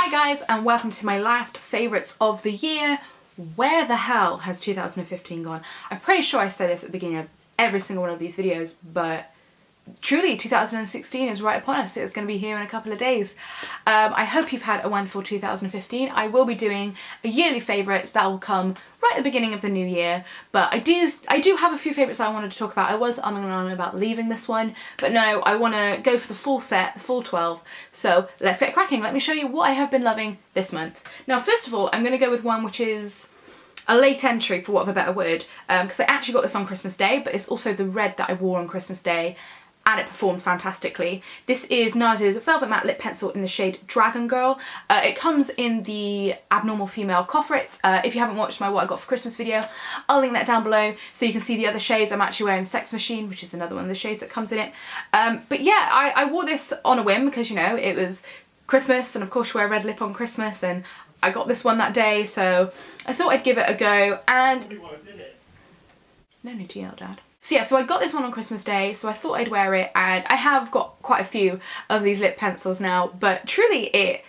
Hi guys, and welcome to my last favourites of the year. Where the hell has 2015 gone? I'm pretty sure I say this at the beginning of every single one of these videos, but truly 2016 is right upon us. It's going to be here in a couple of days. I hope you've had a wonderful 2015. I will be doing a yearly favourites that will come right at the beginning of the new year, but I do have a few favourites I wanted to talk about. I was umming and ahhing about leaving this one, but no, I want to go for the full set, the full 12. So let's get cracking. Let me show you what I have been loving this month. Now, first of all, I'm going to go with one which is a late entry, for want of a better word, because I actually got this on Christmas Day, but it's also the red that I wore on Christmas Day, and it performed fantastically. This is Nars' Velvet Matte Lip Pencil in the shade Dragon Girl. It comes in the Abnormal Female Coffret. If you haven't watched my What I Got for Christmas video, I'll link that down below so you can see the other shades. I'm actually wearing Sex Machine, which is another one of the shades that comes in it. But yeah, I wore this on a whim because, you know, it was Christmas, and of course you wear red lip on Christmas, and I got this one that day, so I thought I'd give it a go. And no need to yell, Dad. So yeah, so I got this one on Christmas Day, so I thought I'd wear it, and I have got quite a few of these lip pencils now, but truly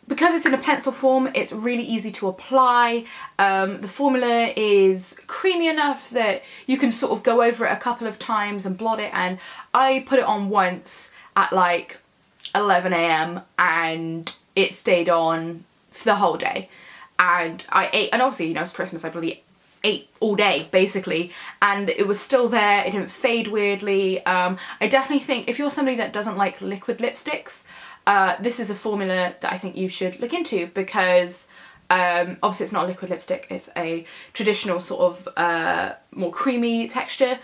because it's in a pencil form, it's really easy to apply. The formula is creamy enough that you can sort of go over it a couple of times and blot it, and I put it on once at like 11 AM and it stayed on for the whole day. And I ate, and obviously, you know, it's Christmas, I bloody ate all day basically, and it was still there. It didn't fade weirdly. I definitely think if you're somebody that doesn't like liquid lipsticks, this is a formula that I think you should look into, because obviously it's not a liquid lipstick, it's a traditional sort of more creamy texture,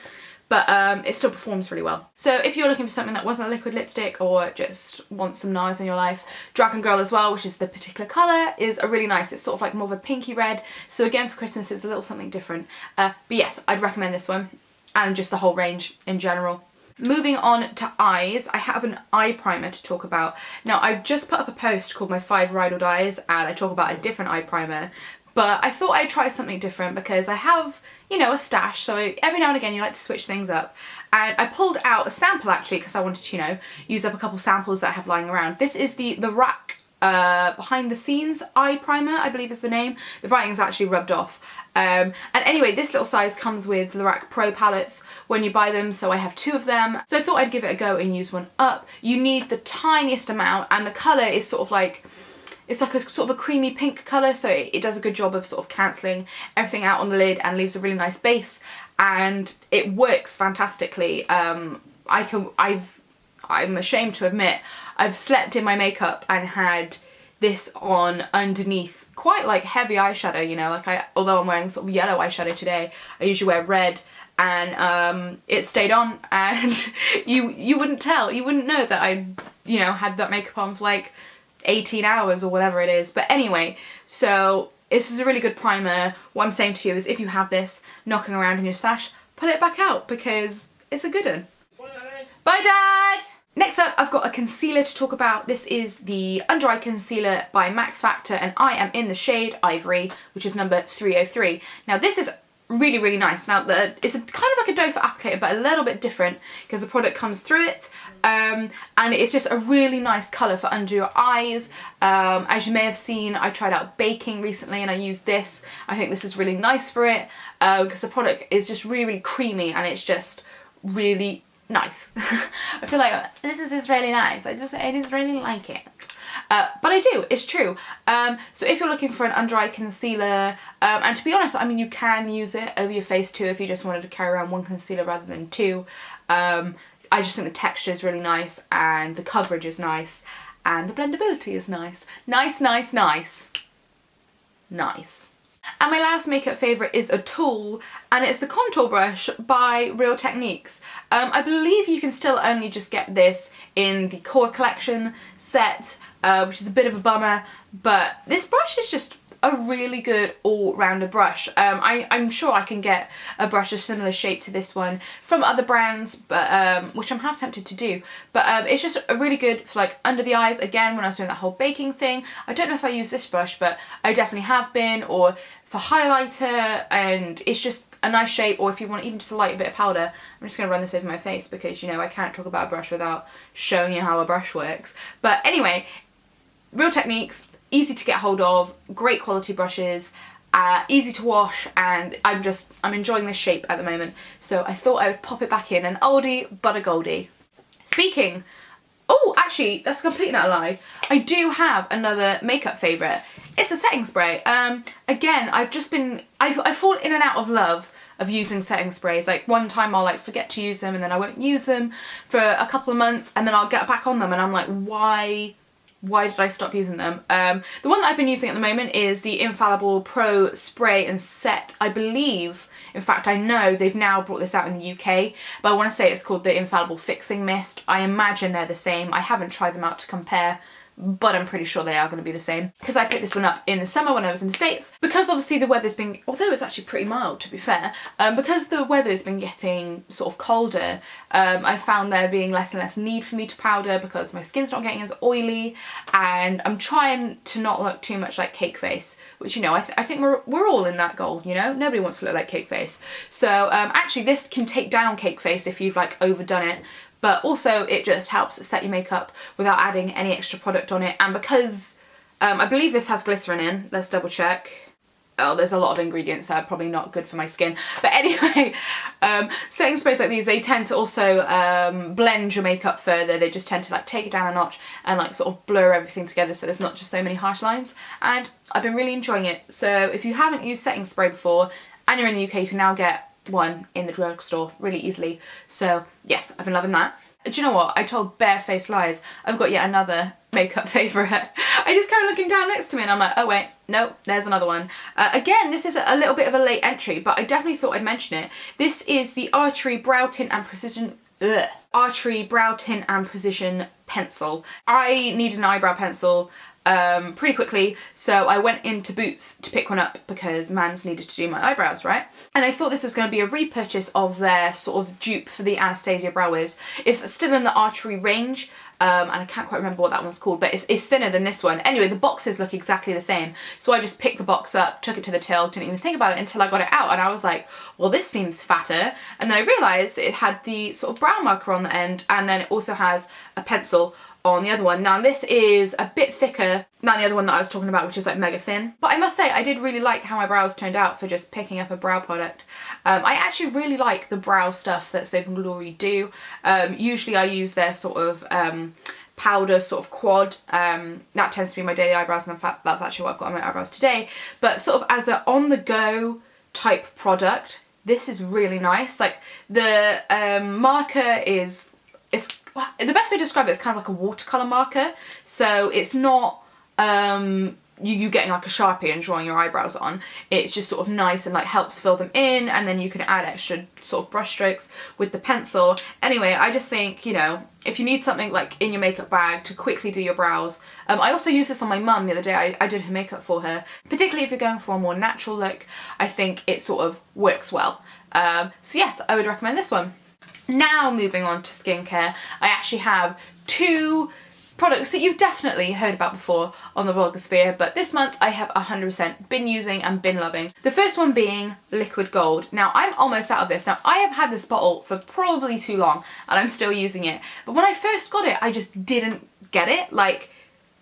but it still performs really well. So if you're looking for something that wasn't a liquid lipstick or just want some Nars in your life, Dragon Girl as well, which is the particular colour, is a really nice, it's sort of like more of a pinky red. So again, for Christmas it was a little something different. But yes, I'd recommend this one, and just the whole range in general. Moving on to eyes, I have an eye primer to talk about. Now, I've just put up a post called my 5 Ride or Dies, and I talk about a different eye primer. But I thought I'd try something different because I have, you know, a stash, so every now and again you like to switch things up. And I pulled out a sample actually because I wanted to, you know, use up a couple samples that I have lying around. This is the Lorac Behind the Scenes Eye Primer, I believe is the name. The writing's actually rubbed off. And anyway, this little size comes with Lorac Pro palettes when you buy them, so I have 2 of them. So I thought I'd give it a go and use one up. You need the tiniest amount, and the colour is sort of like, it's like a sort of a creamy pink colour, so it does a good job of sort of cancelling everything out on the lid and leaves a really nice base, and it works fantastically. I'm ashamed to admit, I've slept in my makeup and had this on underneath quite like heavy eyeshadow, you know, like although I'm wearing sort of yellow eyeshadow today, I usually wear red, and it stayed on, and you wouldn't tell, you wouldn't know that I, you know, had that makeup on for like 18 hours or whatever it is. But anyway, so this is a really good primer. What I'm saying to you is, if you have this knocking around in your stash, pull it back out because it's a good one. Bye, Dad! Next up, I've got a concealer to talk about. This is the Under Eye Concealer by Max Factor, and I am in the shade Ivory, which is number 303. Now, this is really, really nice. Now, it's kind of like a doe foot applicator, but a little bit different because the product comes through it. And it's just a really nice colour for under your eyes. As you may have seen, I tried out baking recently and I used this. I think this is really nice for it because the product is just really, really creamy, and it's just really nice. I feel like this is just really nice. I just really like it. But I do, it's true. So if you're looking for an under eye concealer, and to be honest, I mean, you can use it over your face too if you just wanted to carry around one concealer rather than 2. I just think the texture is really nice, and the coverage is nice, and the blendability is nice. Nice, nice, nice. Nice. And my last makeup favourite is a tool, and it's the contour brush by Real Techniques. I believe you can still only just get this in the Core Collection set, which is a bit of a bummer, but this brush is just a really good all-rounder brush. I'm sure I can get a brush of similar shape to this one from other brands, but which I'm half tempted to do. But it's just a really good for like under the eyes. Again, when I was doing that whole baking thing, I don't know if I use this brush, but I definitely have been, or for highlighter, and it's just a nice shape. Or if you want even just a light bit of powder, I'm just going to run this over my face because, you know, I can't talk about a brush without showing you how a brush works. But anyway, Real Techniques, easy to get hold of, great quality brushes, easy to wash, and I'm enjoying this shape at the moment. So I thought I would pop it back in, an oldie but a goldie. Speaking, oh, actually, that's a complete and utter lie. I do have another makeup favourite. It's a setting spray. Again, I fall in and out of love of using setting sprays. Like one time I'll like forget to use them and then I won't use them for a couple of months and then I'll get back on them and I'm like, why did I stop using them? The one that I've been using at the moment is the Infallible Pro Spray and Set. I believe, in fact I know they've now brought this out in the UK, but I want to say it's called the Infallible Fixing Mist. I imagine they're the same. I haven't tried them out to compare, but I'm pretty sure they are going to be the same. Because I picked this one up in the summer when I was in the States. Because obviously the weather's been, although it's actually pretty mild to be fair, because the weather's been getting sort of colder, I found there being less and less need for me to powder because my skin's not getting as oily, and I'm trying to not look too much like cake face, which, you know, I think we're all in that goal, you know? Nobody wants to look like cake face. So actually this can take down cake face if you've like overdone it, but also it just helps set your makeup without adding any extra product on it. And because I believe this has glycerin in, let's double check. Oh, there's a lot of ingredients that are probably not good for my skin. But anyway, setting sprays like these, they tend to also blend your makeup further. They just tend to like take it down a notch and like sort of blur everything together so there's not just so many harsh lines. And I've been really enjoying it. So if you haven't used setting spray before and you're in the UK, you can now get one in the drugstore really easily. So yes, I've been loving that. Do you know what? I told barefaced lies. I've got yet another makeup favourite. I just carry looking down next to me and I'm like, oh wait, no, there's another one. Again, this is a little bit of a late entry, but I definitely thought I'd mention it. This is the Archery Brow Tint and Precision Archery Brow Tint and Precision Pencil. I needed an eyebrow pencil pretty quickly, so I went into Boots to pick one up because Mans needed to do my eyebrows, right? And I thought this was going to be a repurchase of their sort of dupe for the Anastasia Brow Wiz. It's still in the Archery range, and I can't quite remember what that one's called, but it's thinner than this one. Anyway, the boxes look exactly the same, so I just picked the box up, took it to the till, didn't even think about it until I got it out, and I was like, well, this seems fatter, and then I realised that it had the sort of brow marker on the end, and then it also has a pencil on the other one. Now this is a bit thicker than the other one that I was talking about, which is like mega thin. But I must say, I did really like how my brows turned out for just picking up a brow product. I actually really like the brow stuff that Soap & Glory do. Usually I use their sort of powder sort of quad. That tends to be my daily eyebrows, and in fact that's actually what I've got on my eyebrows today. But sort of as a on-the-go type product, this is really nice. Like the marker is the best way to describe it is kind of like a watercolour marker, so it's not you getting like a Sharpie and drawing your eyebrows on. It's just sort of nice and like helps fill them in, and then you can add extra sort of brush strokes with the pencil. Anyway, I just think, you know, if you need something like in your makeup bag to quickly do your brows. I also used this on my mum the other day. I did her makeup for her, particularly if you're going for a more natural look. I think it sort of works well. So yes, I would recommend this one. Now moving on to skincare, I actually have two products that you've definitely heard about before on the blogosphere, but this month I have 100% been using and been loving. The first one being Liquid Gold. Now I'm almost out of this. Now I have had this bottle for probably too long and I'm still using it, but when I first got it I just didn't get it. Like,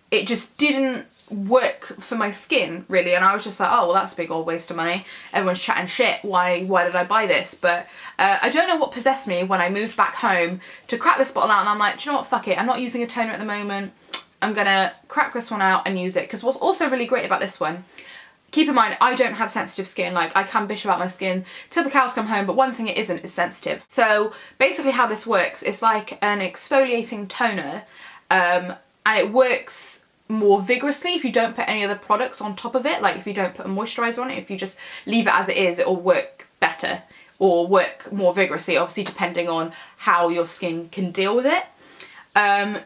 it just didn't work for my skin really, and I was just like, oh well, that's a big old waste of money. Everyone's chatting shit, why did I buy this? But I don't know what possessed me when I moved back home to crack this bottle out, and I'm like, do you know what, fuck it, I'm not using a toner at the moment, I'm gonna crack this one out and use it. Because what's also really great about this one, keep in mind I don't have sensitive skin. Like, I can bitch about my skin till the cows come home, but one thing it isn't is sensitive. So basically how this works, it's like an exfoliating toner, and it works more vigorously if you don't put any other products on top of it. Like if you don't put a moisturiser on it, if you just leave it as it is, it'll work better or work more vigorously, obviously depending on how your skin can deal with it.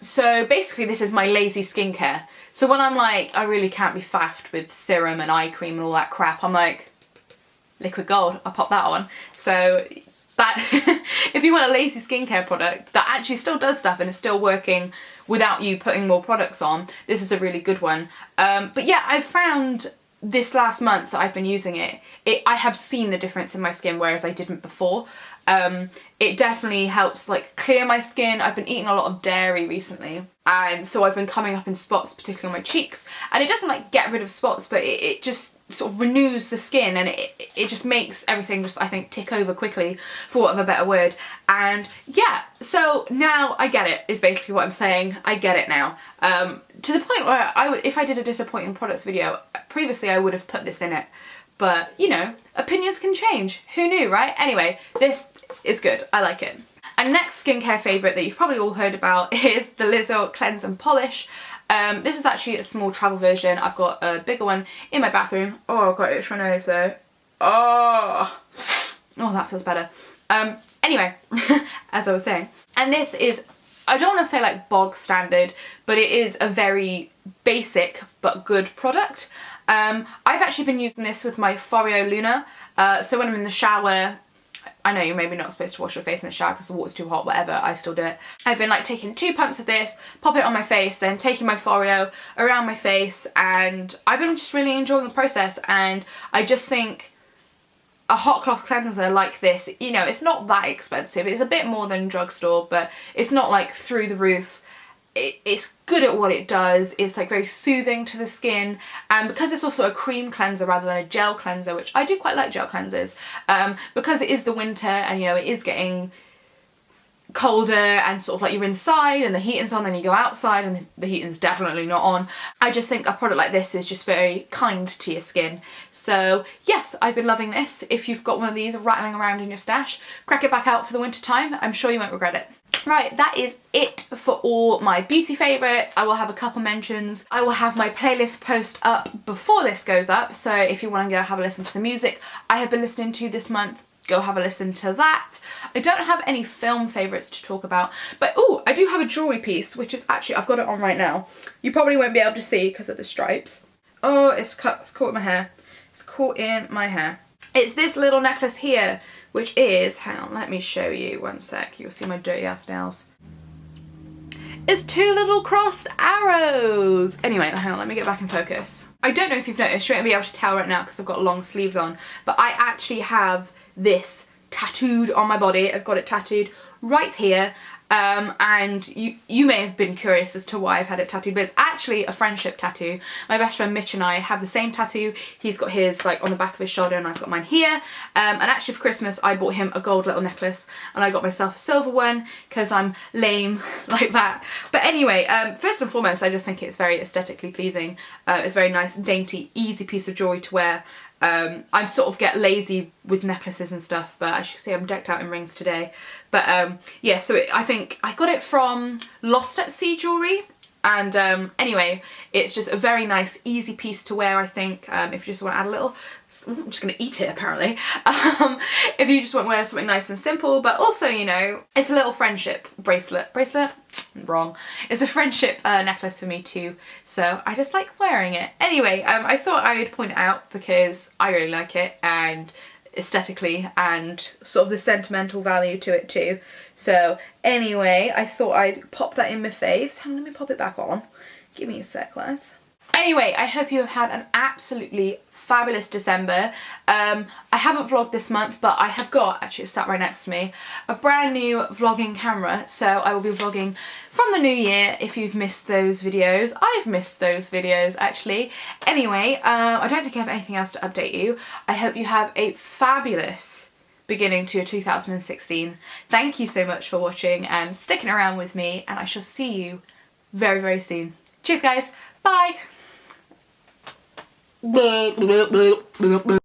So basically this is my lazy skincare. So when I'm like, I really can't be faffed with serum and eye cream and all that crap, I'm like, Liquid Gold, I'll pop that on. So that, if you want a lazy skincare product that actually still does stuff and is still working without you putting more products on, this is a really good one. But yeah, I found this last month that I've been using it, I have seen the difference in my skin, whereas I didn't before. It definitely helps like clear my skin. I've been eating a lot of dairy recently, and so I've been coming up in spots, particularly on my cheeks, and it doesn't like get rid of spots, but it just sort of renews the skin, and it just makes everything just, I think, tick over quickly, for want of a better word. And yeah, so now I get it, is basically what I'm saying. I get it now. To the point where if I did a disappointing products video previously, I would have put this in it. But, you know, opinions can change. Who knew, right? Anyway, this is good. I like it. And next skincare favourite that you've probably all heard about is the Lizzle Cleanse and Polish. This is actually a small travel version. I've got a bigger one in my bathroom. Oh, I've got it itch my nose though. Oh, that feels better. Anyway, as I was saying. And this is, I don't want to say like bog standard, but it is a very basic but good product. I've actually been using this with my Foreo Luna, so when I'm in the shower, I know you're maybe not supposed to wash your face in the shower because the water's too hot, whatever, I still do it. I've been like taking 2 pumps of this, pop it on my face, then taking my Foreo around my face, and I've been just really enjoying the process. And I just think a hot cloth cleanser like this, you know, it's not that expensive, it's a bit more than drugstore, but it's not like through the roof. It's good at what it does. It's like very soothing to the skin, and because it's also a cream cleanser rather than a gel cleanser, which I do quite like gel cleansers, because it is the winter and, you know, it is getting colder and sort of like you're inside and the heating's on, then you go outside and the heating's definitely not on. I just think a product like this is just very kind to your skin. So yes, I've been loving this. If you've got one of these rattling around in your stash, crack it back out for the winter time. I'm sure you won't regret it. Right, that is it for all my beauty favourites. I will have a couple mentions. I will have my playlist post up before this goes up, so if you want to go have a listen to the music I have been listening to this month, go have a listen to that. I don't have any film favourites to talk about, but oh, I do have a jewellery piece, which is actually, I've got it on right now. You probably won't be able to see because of the stripes. Oh, it's caught in my hair. It's caught in my hair. It's this little necklace here, which is, hang on, let me show you, one sec, you'll see my dirty ass nails. It's 2 little crossed arrows. Anyway, hang on, let me get back in focus. I don't know if you've noticed, you won't be able to tell right now because I've got long sleeves on, but I actually have this tattooed on my body. I've got it tattooed right here. And you may have been curious as to why I've had it tattooed, but it's actually a friendship tattoo. My best friend Mitch and I have the same tattoo. He's got his like on the back of his shoulder and I've got mine here. And actually for Christmas I bought him a gold little necklace and I got myself a silver one because I'm lame like that. But anyway, first and foremost, I just think it's very aesthetically pleasing. It's a very nice, dainty, easy piece of jewellery to wear. I sort of get lazy with necklaces and stuff, but as you can see I'm decked out in rings today. But yeah, so I think I got it from Lost at Sea Jewellery, and anyway, it's just a very nice, easy piece to wear, I think, if you just want to add a little, I'm just going to eat it apparently, if you just want to wear something nice and simple, but also, you know, it's a little friendship bracelet, wrong, it's a friendship necklace for me too, so I just like wearing it. Anyway, I thought I would point it out because I really like it, and aesthetically and sort of the sentimental value to it too. So anyway, I thought I'd pop that in my faves. Hang on, let me pop it back on. Give me a sec, lads. Anyway, I hope you have had an absolutely fabulous December. I haven't vlogged this month, but I have got, actually it's sat right next to me, a brand new vlogging camera, so I will be vlogging from the new year. If you've missed those videos, I've missed those videos actually. Anyway, I don't think I have anything else to update you. I hope you have a fabulous beginning to your 2016. Thank you so much for watching and sticking around with me, and I shall see you very, very soon. Cheers guys, bye!